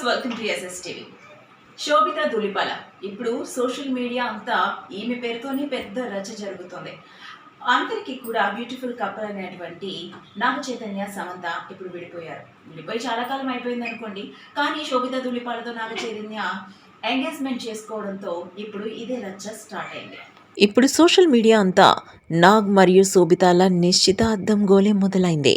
Viewers, welcome to SSTV. Sobhita Dhulipala ఇప్పుడు social media అంతా ఈమె పేరుతోనే పెద్ద రచ జరుగుతుంది. అందరికీ కూడా బ్యూటిఫుల్ కపుల్ అనేటువంటి నాగ చైతన్య, సమంత ఇప్పుడు విడిపోయారు. విడిపోయి చాలా కాలం అయిపోయింది అనుకోండి. కానీ శోభిత ధూళిపాలతో నాగ చైతన్య ఎంగేజ్మెంట్ చేసుకోవడంతో ఇప్పుడు ఇదే రచ్చ స్టార్ట్ అయింది. ఇప్పుడు సోషల్ మీడియా అంతా నాగ్ మరియు శోభితాల నిశ్చితార్థం గోలే మొదలైంది.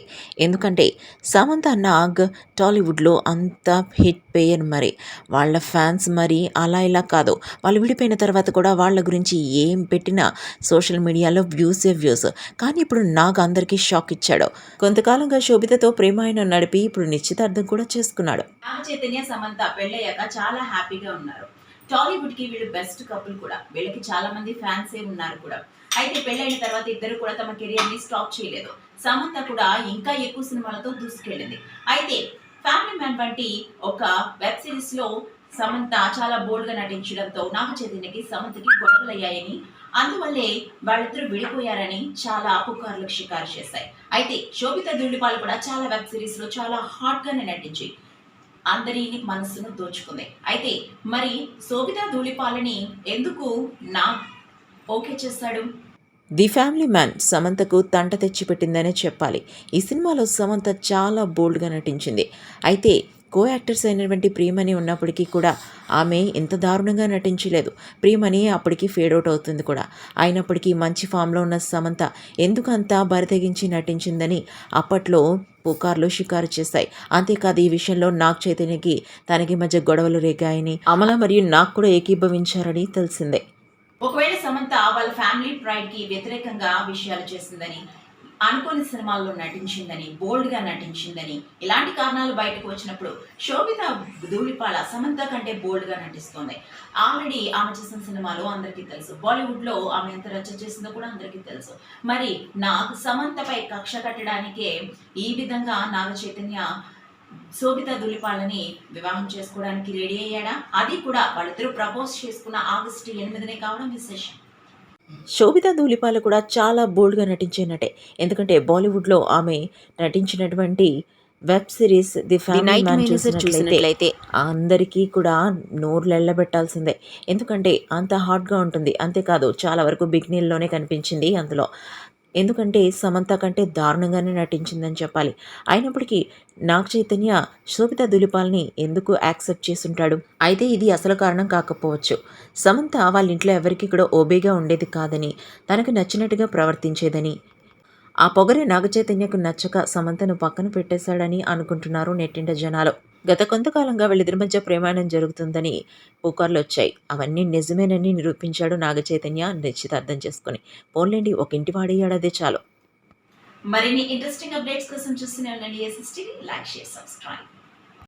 ఎందుకంటే సమంత, నాగ్ టాలీవుడ్లో అంత హిట్ పేయర్. మరి వాళ్ళ ఫ్యాన్స్ మరి అలా ఇలా కాదు, వాళ్ళు విడిపోయిన తర్వాత కూడా వాళ్ళ గురించి ఏం పెట్టినా సోషల్ మీడియాలో వ్యూస్. కానీ ఇప్పుడు నాగ్ అందరికీ షాక్ ఇచ్చాడు. కొంతకాలంగా శోభితతో ప్రేమాయణం నడిపి ఇప్పుడు నిశ్చితార్థం కూడా చేసుకున్నాడు. నాగ చైతన్య, సమంత పెళ్ళయ్యాక చాలా హ్యాపీగా ఉన్నారు. టాలీవుడ్ కి వీళ్ళు బెస్ట్ కపుల్ కూడా. వీళ్ళకి చాలా మంది ఫ్యాన్సే ఉన్నారు కూడా. అయితే పెళ్ళైన తర్వాత ఇద్దరు కూడా తమ కెరియర్ ని స్టాప్ చేయలేదు. సమంత కూడా ఇంకా ఎక్కువ సినిమాలతో దూసుకెళ్ళింది. అయితే ఫ్యామిలీ మ్యాన్ వంటి ఒక వెబ్ సిరీస్ లో సమంత చాలా బోల్డ్ గా నటించడంతో నాగ చైతన్యకి, సమంతకి గొడవలయ్యాయని, అందువల్లే వాళ్ళిద్దరూ విడిపోయారని చాలా పుకార్లకు షికారు చేశాయి. అయితే శోభిత ధూళిపాల కూడా చాలా వెబ్ సిరీస్ లో చాలా హాట్ గానే నటించి అందరి మనసును దోచుకుంది. అయితే మరి శోభిత ధూళిపాలని ఎందుకు నా ఓకే చేస్తాడు? ది ఫ్యామిలీ మ్యాన్ సమంతకు తంట తెచ్చిపెట్టిందనే చెప్పాలి. ఈ సినిమాలో సమంత చాలా బోల్డ్గా నటించింది. అయితే కో యాక్టర్స్ అయినటువంటి ప్రియమణి ఉన్నప్పటికీ కూడా ఆమె ఇంత దారుణంగా నటించలేదు. ప్రియమణి అప్పటికి ఫేడ్ అవుట్ అవుతుంది కూడా. అయినప్పటికీ మంచి ఫామ్లో ఉన్న సమంత ఎందుకంత బరితెగించి నటించిందని అప్పట్లో పుకార్లు షికారు చేశాయి. అంతేకాదు ఈ విషయంలో నాగ్ చైతన్యకి తనకి మధ్య గొడవలు రేగాయని, అమల మరియు నాగ్ కూడా ఏకీభవించారని తెలిసిందే. ఒకవేళ సమంత వాళ్ళ ఫ్యామిలీ ప్రైడ్ కి వ్యతిరేకంగా విషయాలు చేసిందని, అనుకోని సినిమాల్లో నటించిందని, బోల్డ్ గా నటించిందని, ఇలాంటి కారణాలు బయటకు వచ్చినప్పుడు శోభిత ధూళిపాల సమంత కంటే బోల్డ్ గా నటిస్తోంది. ఆల్రెడీ ఆమె చేసిన సినిమాలు అందరికీ తెలుసు. బాలీవుడ్ లో ఆమె ఎంత రచ్చ చేసిందో కూడా అందరికీ తెలుసు. మరి సమంతపై కక్ష కట్టడానికే ఈ విధంగా నాగ చైతన్య శోభిత ధూళిపాలని వివాహం చేసుకోవడానికి రెడీ అయ్యాడా? అది కూడా వాళ్ళిద్దరూ ప్రపోజ్ చేసుకున్న ఆగస్టు 8నే కావడం విశేషం. శోభిత ధూళిపాల కూడా చాలా బోల్డ్గా నటించినట్టే. ఎందుకంటే బాలీవుడ్లో ఆమె నటించినటువంటి web series the family man చూసినట్లయితే అందరికీ కూడా నోర్లు ఎళ్ళబెట్టాల్సిందే. ఎందుకంటే అంత హాట్గా ఉంటుంది. అంతేకాదు చాలా వరకు బిగినీల్లోనే కనిపించింది అందులో. ఎందుకంటే సమంత కంటే దారుణంగానే నటించిందని చెప్పాలి. అయినప్పటికీ నాగ చైతన్య శోభిత ధూళిపాలని ఎందుకు యాక్సెప్ట్ చేసుంటాడు? అయితే ఇది అసలు కారణం కాకపోవచ్చు. సమంత వాళ్ళ ఇంట్లో ఎవరికి కూడా ఓబేగా ఉండేది కాదని, తనకు నచ్చినట్టుగా ప్రవర్తించేదని, ఆ పొగరే నాగ చైతన్యకు నచ్చక సమంతను పక్కన పెట్టేశాడని అనుకుంటున్నారు నెట్టింట జనాలు. గత కొంతకాలంగా వీళ్ళిద్దరి మధ్య ప్రేమాయణం జరుగుతుందని పుకార్లు వచ్చాయి. అవన్నీ నిజమేనని నిరూపించాడు నాగ చైతన్య నిశ్చితార్థం చేసుకుని. పోన్లేండి, ఒక ఇంటి వాడేయాడదే చాలు. మరిన్ని ఇంట్రెస్టింగ్ అప్డేట్స్ కోసం చూస్తూనే ఉండండి ఎస్ఎస్టీవీ. Like, share, subscribe.